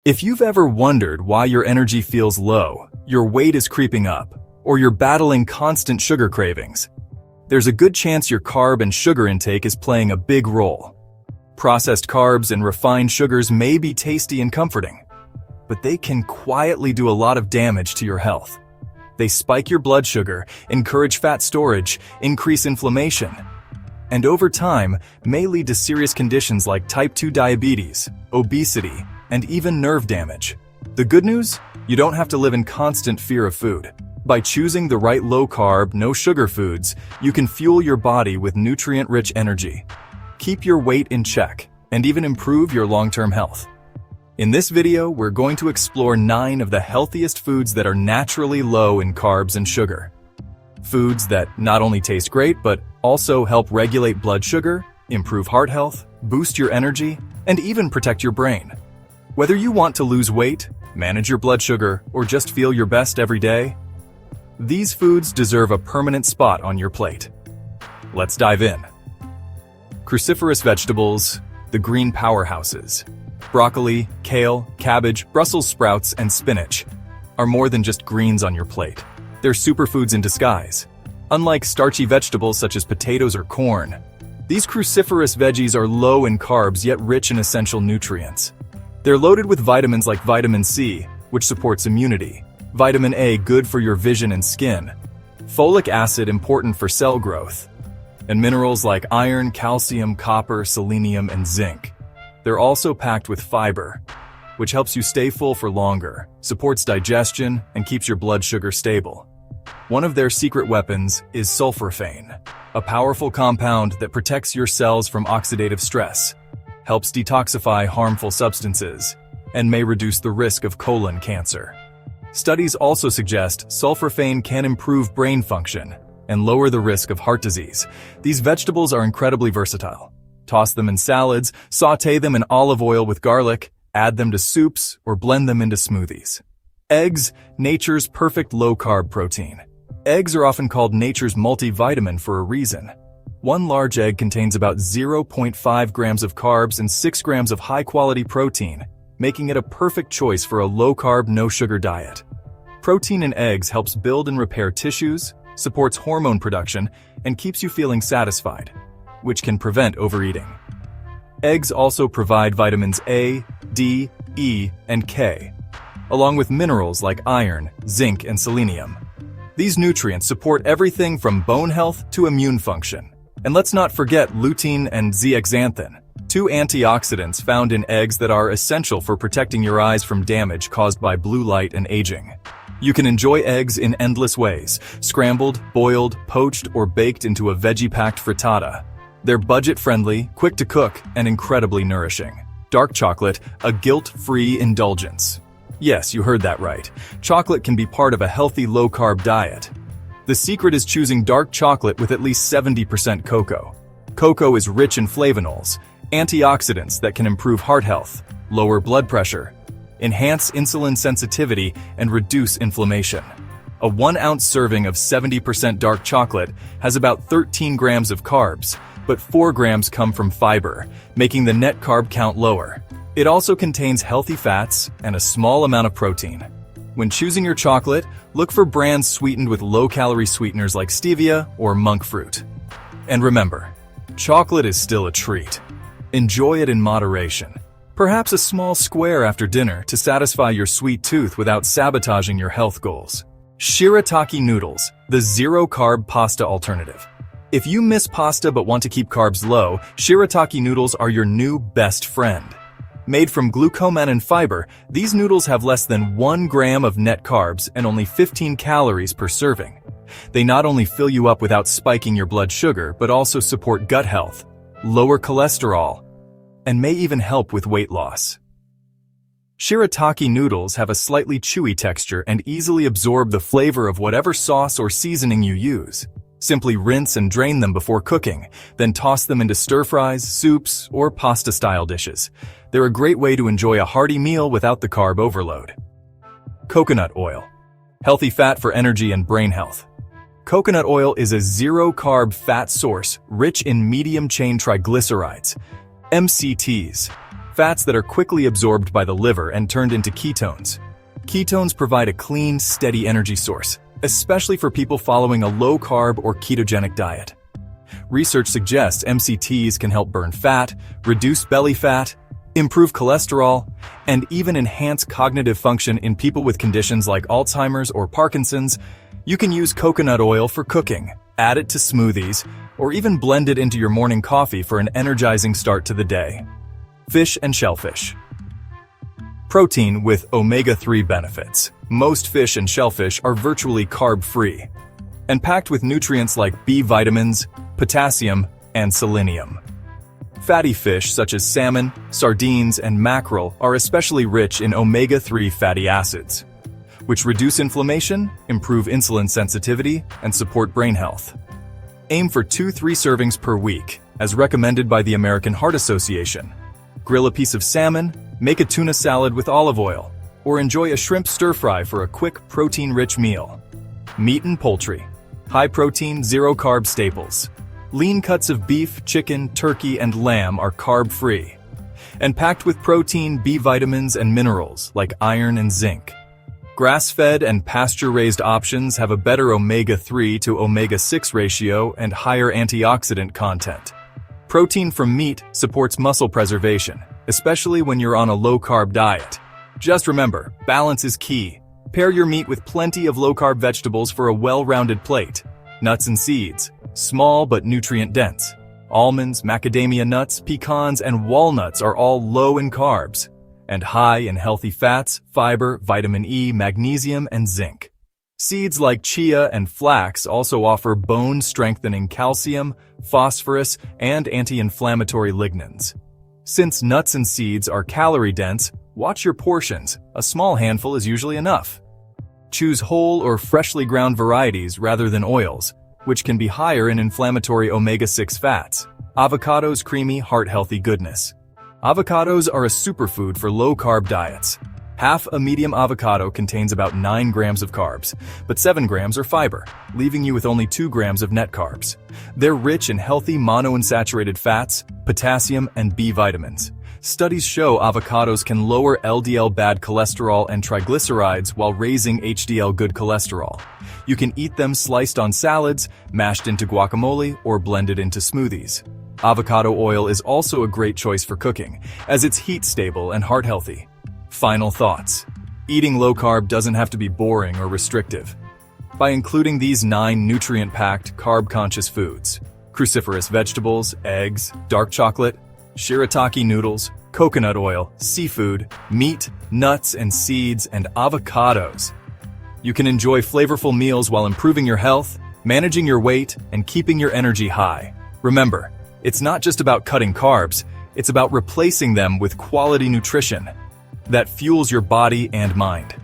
If you've ever wondered why your energy feels low, your weight is creeping up, or you're battling constant sugar cravings, there's a good chance your carb and sugar intake is playing a big role. Processed carbs and refined sugars may be tasty and comforting, but they can quietly do a lot of damage to your health. They spike your blood sugar, encourage fat storage, increase inflammation, and over time may lead to serious conditions like type 2 diabetes, obesity, and even nerve damage. The good news? You don't have to live in constant fear of food. By choosing the right low-carb, no-sugar foods, you can fuel your body with nutrient-rich energy, keep your weight in check, and even improve your long-term health. In this video, we're going to explore 9 of the healthiest foods that are naturally low in carbs and sugar. Foods that not only taste great, but also help regulate blood sugar, improve heart health, boost your energy, and even protect your brain. Whether you want to lose weight, manage your blood sugar, or just feel your best every day, these foods deserve a permanent spot on your plate. Let's dive in. Cruciferous vegetables, the green powerhouses. Broccoli, kale, cabbage, Brussels sprouts, and spinach are more than just greens on your plate. They're superfoods in disguise. Unlike starchy vegetables such as potatoes or corn, these cruciferous veggies are low in carbs yet rich in essential nutrients. They're loaded with vitamins like vitamin C, which supports immunity, vitamin A, good for your vision and skin, folic acid, important for cell growth, and minerals like iron, calcium, copper, selenium, and zinc. They're also packed with fiber, which helps you stay full for longer, supports digestion, and keeps your blood sugar stable. One of their secret weapons is sulforaphane, a powerful compound that protects your cells from oxidative stress, helps detoxify harmful substances, and may reduce the risk of colon cancer. Studies also suggest sulforaphane can improve brain function and lower the risk of heart disease. These vegetables are incredibly versatile. Toss them in salads, sauté them in olive oil with garlic, add them to soups, or blend them into smoothies. Eggs, nature's perfect low-carb protein. Eggs are often called nature's multivitamin for a reason. One large egg contains about 0.5 grams of carbs and 6 grams of high-quality protein, making it a perfect choice for a low-carb, no-sugar diet. Protein in eggs helps build and repair tissues, supports hormone production, and keeps you feeling satisfied, which can prevent overeating. Eggs also provide vitamins A, D, E, and K, along with minerals like iron, zinc, and selenium. These nutrients support everything from bone health to immune function. And let's not forget lutein and zeaxanthin, 2 antioxidants found in eggs that are essential for protecting your eyes from damage caused by blue light and aging. You can enjoy eggs in endless ways: scrambled, boiled, poached, or baked into a veggie-packed frittata. They're budget-friendly, quick to cook, and incredibly nourishing. Dark chocolate, a guilt-free indulgence. Yes, you heard that right. Chocolate can be part of a healthy low-carb diet. The secret is choosing dark chocolate with at least 70% cocoa. Cocoa is rich in flavonols, antioxidants that can improve heart health, lower blood pressure, enhance insulin sensitivity, and reduce inflammation. A 1-ounce serving of 70% dark chocolate has about 13 grams of carbs, but 4 grams come from fiber, making the net carb count lower. It also contains healthy fats and a small amount of protein. When choosing your chocolate, look for brands sweetened with low-calorie sweeteners like stevia or monk fruit. And remember, chocolate is still a treat. Enjoy it in moderation. Perhaps a small square after dinner to satisfy your sweet tooth without sabotaging your health goals. Shirataki noodles, the zero-carb pasta alternative. If you miss pasta but want to keep carbs low, shirataki noodles are your new best friend. Made from glucosamine and fiber, these noodles have less than 1 gram of net carbs and only 15 calories per serving. They not only fill you up without spiking your blood sugar, but also support gut health, lower cholesterol, and may even help with weight loss. Shirataki noodles have a slightly chewy texture and easily absorb the flavor of whatever sauce or seasoning you use. Simply rinse and drain them before cooking, then toss them into stir-fries, soups, or pasta-style dishes. They're a great way to enjoy a hearty meal without the carb overload. Coconut oil. Healthy fat for energy and brain health. Coconut oil is a zero-carb fat source rich in medium-chain triglycerides, MCTs, fats that are quickly absorbed by the liver and turned into ketones. Ketones provide a clean, steady energy source, especially for people following a low-carb or ketogenic diet. Research suggests MCTs can help burn fat, reduce belly fat, improve cholesterol, and even enhance cognitive function in people with conditions like Alzheimer's or Parkinson's. You can use coconut oil for cooking, add it to smoothies, or even blend it into your morning coffee for an energizing start to the day. Fish and shellfish. Protein with omega-3 benefits. Most fish and shellfish are virtually carb-free and packed with nutrients like B vitamins, potassium, and selenium. Fatty fish such as salmon, sardines, and mackerel are especially rich in omega-3 fatty acids, which reduce inflammation, improve insulin sensitivity, and support brain health. Aim for 2-3 servings per week, as recommended by the American Heart Association. Grill a piece of salmon, make a tuna salad with olive oil, or enjoy a shrimp stir-fry for a quick, protein-rich meal. Meat and poultry. High-protein, zero-carb staples. Lean cuts of beef, chicken, turkey, and lamb are carb-free and packed with protein, B vitamins, and minerals like iron and zinc. Grass-fed and pasture-raised options have a better omega-3 to omega-6 ratio and higher antioxidant content. Protein from meat supports muscle preservation, especially when you're on a low-carb diet. Just remember, balance is key. Pair your meat with plenty of low-carb vegetables for a well-rounded plate. Nuts and seeds, small but nutrient-dense. Almonds, macadamia nuts, pecans, and walnuts are all low in carbs and high in healthy fats, fiber, vitamin E, magnesium, and zinc. Seeds like chia and flax also offer bone-strengthening calcium, phosphorus, and anti-inflammatory lignans. Since nuts and seeds are calorie-dense, watch your portions. A small handful is usually enough. Choose whole or freshly ground varieties rather than oils, which can be higher in inflammatory omega-6 fats. Avocados' creamy, heart-healthy goodness. Avocados are a superfood for low-carb diets. Half a medium avocado contains about 9 grams of carbs, but 7 grams are fiber, leaving you with only 2 grams of net carbs. They're rich in healthy monounsaturated fats, potassium, and B vitamins. Studies show avocados can lower LDL bad cholesterol and triglycerides while raising HDL good cholesterol. You can eat them sliced on salads, mashed into guacamole, or blended into smoothies. Avocado oil is also a great choice for cooking, as it's heat-stable and heart-healthy. Final thoughts. Eating low-carb doesn't have to be boring or restrictive. By including these 9 nutrient-packed, carb-conscious foods, cruciferous vegetables, eggs, dark chocolate, shirataki noodles, coconut oil, seafood, meat, nuts and seeds, and avocados, you can enjoy flavorful meals while improving your health, managing your weight, and keeping your energy high. Remember, it's not just about cutting carbs, it's about replacing them with quality nutrition that fuels your body and mind.